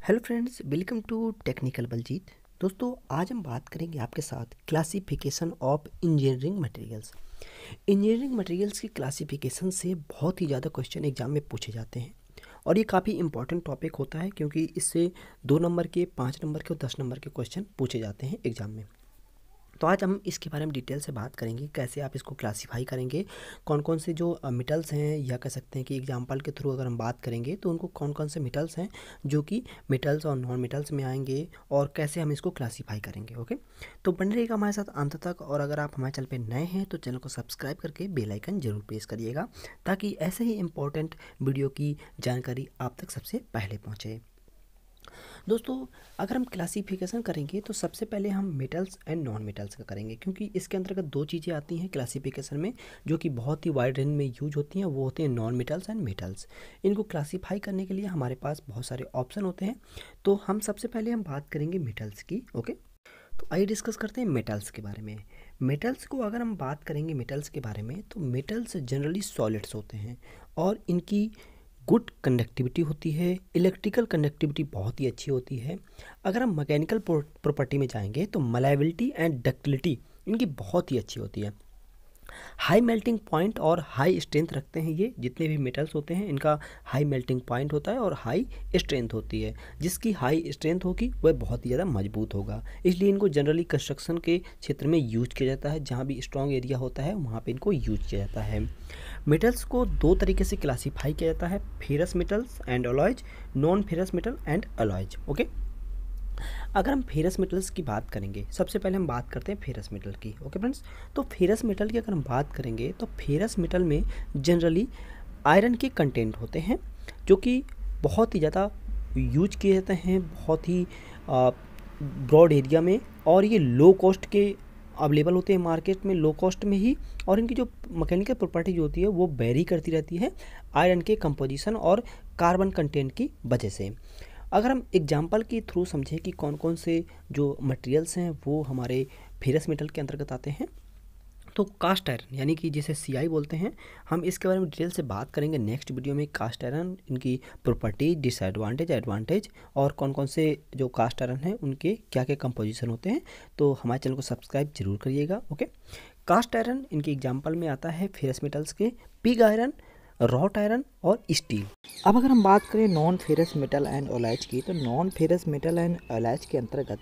Hello friends, welcome to technical Baljeet. दोस्तों, आज हम बात करेंगे आपके साथ classification of engineering materials. Engineering materials की क्लासिफिकेशन से बहुत ही ज़्यादा क्वेश्चन एग्जाम में पूछे जाते हैं और ये काफ़ी इंपॉर्टेंट टॉपिक होता है क्योंकि इससे 2 नंबर के, 5 नंबर के और 10 नंबर के क्वेश्चन पूछे जाते हैं एग्जाम में। तो आज हम इसके बारे में डिटेल से बात करेंगे, कैसे आप इसको क्लासीफाई करेंगे, कौन कौन से जो मेटल्स हैं, या कह सकते हैं कि एग्जांपल के थ्रू अगर हम बात करेंगे तो उनको कौन कौन से मेटल्स हैं जो कि मेटल्स और नॉन मेटल्स में आएंगे और कैसे हम इसको क्लासीफाई करेंगे। ओके, तो बने रहिएगा हमारे साथ अंत तक। और अगर आप हमारे चैनल पर नए हैं तो चैनल को सब्सक्राइब करके बेल आइकन जरूर प्रेस करिएगा ताकि ऐसे ही इंपॉर्टेंट वीडियो की जानकारी आप तक सबसे पहले पहुँचे। दोस्तों, अगर हम क्लासिफिकेशन करेंगे तो सबसे पहले हम मेटल्स एंड नॉन मेटल्स का करेंगे क्योंकि इसके अंतर्गत दो चीज़ें आती हैं क्लासिफिकेशन में जो कि बहुत ही वाइड रेंज में यूज होती हैं। वो होते हैं नॉन मेटल्स एंड मेटल्स। इनको क्लासीफाई करने के लिए हमारे पास बहुत सारे ऑप्शन होते हैं। तो हम सबसे पहले हम बात करेंगे मेटल्स की। ओके, तो आइए डिस्कस करते हैं मेटल्स के बारे में। मेटल्स को अगर हम बात करेंगे मेटल्स के बारे में तो मेटल्स जनरली सॉलिड्स होते हैं और इनकी गुड कंडक्टिविटी होती है, इलेक्ट्रिकल कंडक्टिविटी बहुत ही अच्छी होती है। अगर हम मैकेनिकल प्रॉपर्टी में जाएंगे तो मलाइबिलिटी एंड डक्टिलिटी इनकी बहुत ही अच्छी होती है। हाई मेल्टिंग पॉइंट और हाई स्ट्रेंथ रखते हैं। ये जितने भी मेटल्स होते हैं इनका हाई मेल्टिंग पॉइंट होता है और हाई स्ट्रेंथ होती है। जिसकी हाई स्ट्रेंथ होगी वह बहुत ही ज़्यादा मजबूत होगा, इसलिए इनको जनरली कंस्ट्रक्शन के क्षेत्र में यूज किया जाता है। जहाँ भी स्ट्रॉन्ग एरिया होता है वहाँ पे इनको यूज किया जाता है। मेटल्स को दो तरीके से क्लासीफाई किया जाता है, ferrous metals and alloys, non ferrous metal and alloys. Okay, अगर हम फेरस मेटल्स की बात करेंगे, सबसे पहले हम बात करते हैं फेरस मेटल की। ओके फ्रेंड्स, तो फेरस मेटल की अगर हम बात करेंगे तो फेरस मेटल में जनरली आयरन के कंटेंट होते हैं जो कि बहुत ही ज़्यादा यूज किए जाते हैं, बहुत ही ब्रॉड एरिया में, और ये लो कॉस्ट के अवेलेबल होते हैं मार्केट में, लो कॉस्ट में ही। और इनकी जो मैकेनिकल प्रॉपर्टी जो होती है वो वेरी करती रहती है आयरन के कंपोजिशन और कार्बन कंटेंट की वजह से। अगर हम एग्जांपल के थ्रू समझें कि कौन कौन से जो मटेरियल्स हैं वो हमारे फेरस मेटल के अंतर्गत आते हैं, तो कास्ट आयरन यानी कि जिसे सीआई बोलते हैं, हम इसके बारे में डिटेल से बात करेंगे नेक्स्ट वीडियो में। कास्ट आयरन, इनकी प्रॉपर्टी, डिसएडवांटेज, एडवांटेज, और कौन कौन से जो कास्ट आयरन हैं उनके क्या क्या कंपोजिशन होते हैं। तो हमारे चैनल को सब्सक्राइब जरूर करिएगा। ओके, कास्ट आयरन इनके एग्जाम्पल में आता है फेरस मेटल्स के पिग आयरन, रॉट आयरन और स्टील। अब अगर हम बात करें non ferrous metal and alloys की, तो non ferrous metal and alloys के अंतर्गत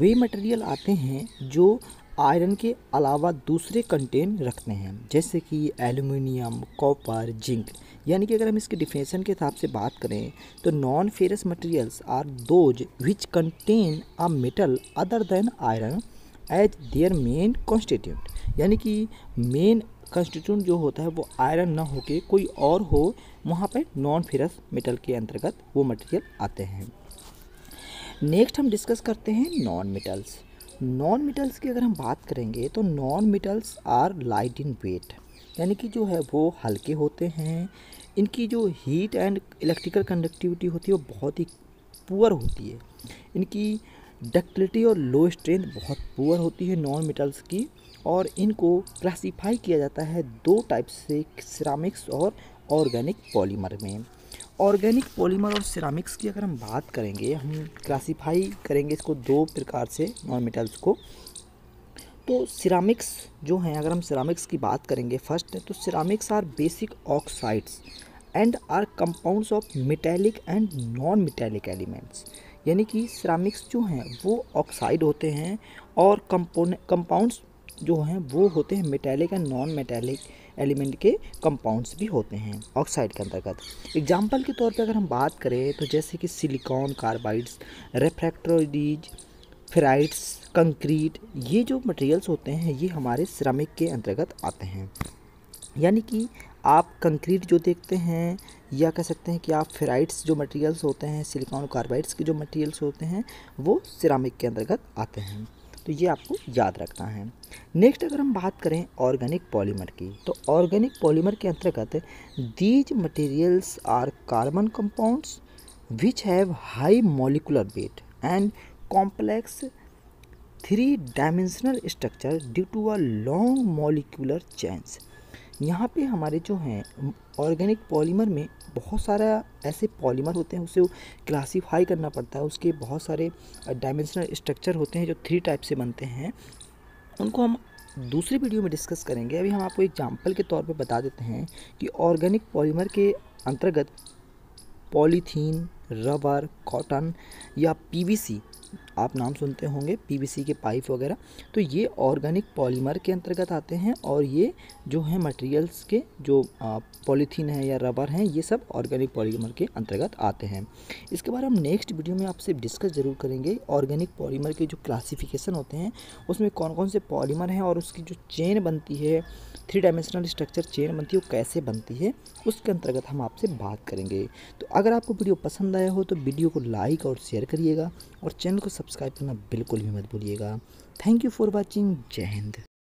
वे मटेरियल आते हैं जो आयरन के अलावा दूसरे कंटेंट रखते हैं, जैसे कि एल्युमिनियम, कॉपर, जिंक। यानी कि अगर हम इसके डिफिनेशन के हिसाब से बात करें तो non ferrous materials are those which contain a metal other than iron as their main constituent. यानी कि मेन कंस्टिट्यूंट जो होता है वो आयरन ना होके कोई और हो, वहाँ पर नॉन फेरस मेटल के अंतर्गत वो मटेरियल आते हैं। नेक्स्ट हम डिस्कस करते हैं नॉन मेटल्स। नॉन मेटल्स की अगर हम बात करेंगे तो non metals are light in weight, यानी कि जो है वो हल्के होते हैं। इनकी जो हीट एंड इलेक्ट्रिकल कंडक्टिविटी होती है वो बहुत ही पुअर होती है। इनकी डक्टिलिटी और लो स्ट्रेंथ बहुत पुअर होती है नॉन मेटल्स की। और इनको क्लासीफाई किया जाता है दो टाइप से, सिरामिक्स और ऑर्गेनिक पॉलीमर में। ऑर्गेनिक पॉलीमर और सिरामिक्स की अगर हम बात करेंगे, हम क्लासीफाई करेंगे इसको दो प्रकार से नॉन मेटल्स को। तो सिरामिक्स जो हैं, अगर हम सिरामिक्स की बात करेंगे फर्स्ट, तो ceramics are basic oxides and are compounds of metallic and non metallic elements. यानी कि सिरामिक्स जो हैं वो ऑक्साइड होते हैं और कंपाउंड्स जो हैं वो होते हैं metallic and non metallic element के कंपाउंड्स भी होते हैं ऑक्साइड के अंतर्गत। एग्जाम्पल के तौर पे अगर हम बात करें तो जैसे कि सिलिकॉन कार्बाइड्स, रेफ्रैक्टोइडीज, फेराइट्स, कंक्रीट, ये जो मटेरियल्स होते हैं ये हमारे सिरामिक के अंतर्गत आते हैं। यानी कि आप कंक्रीट जो देखते हैं, या कह सकते हैं कि आप फेराइट्स जो मटेरियल्स होते हैं, सिलिकॉन कार्बाइड्स के जो मटेरियल्स होते हैं वो सिरामिक के अंतर्गत आते हैं। तो ये आपको याद रखना है। नेक्स्ट अगर हम बात करें ऑर्गेनिक पॉलीमर की, तो ऑर्गेनिक पॉलीमर के अंतर्गत these materials are carbon compounds which have high molecular weight and complex 3 dimensional structure due to a long molecular chains. यहाँ पे हमारे जो हैं ऑर्गेनिक पॉलीमर में बहुत सारा ऐसे पॉलीमर होते हैं, उसे क्लासीफाई करना पड़ता है। उसके बहुत सारे डायमेंशनल स्ट्रक्चर होते हैं जो 3 टाइप से बनते हैं, उनको हम दूसरी वीडियो में डिस्कस करेंगे। अभी हम आपको एग्जांपल के तौर पे बता देते हैं कि ऑर्गेनिक पॉलीमर के अंतर्गत पॉलीथीन, रबर, कॉटन या पीवीसी, आप नाम सुनते होंगे पीवीसी के पाइप वगैरह, तो ये ऑर्गेनिक पॉलीमर के अंतर्गत आते हैं। और ये जो है मटेरियल्स के जो पॉलीथीन है या रबर हैं, ये सब ऑर्गेनिक पॉलीमर के अंतर्गत आते हैं। इसके बारे में हम नेक्स्ट वीडियो में आपसे डिस्कस ज़रूर करेंगे। ऑर्गेनिक पॉलीमर के जो क्लासिफिकेशन होते हैं उसमें कौन कौन से पॉलीमर हैं और उसकी जो चेन बनती है, 3 डायमेंशनल स्ट्रक्चर चेन बनती है, वो कैसे बनती है, उसके अंतर्गत हम आपसे बात करेंगे। तो अगर आपको वीडियो पसंद आया हो तो वीडियो को लाइक और शेयर करिएगा और चैनल को सब्सक्राइब करना बिल्कुल भी मत भूलिएगा। Thank you for watching. जय हिंद।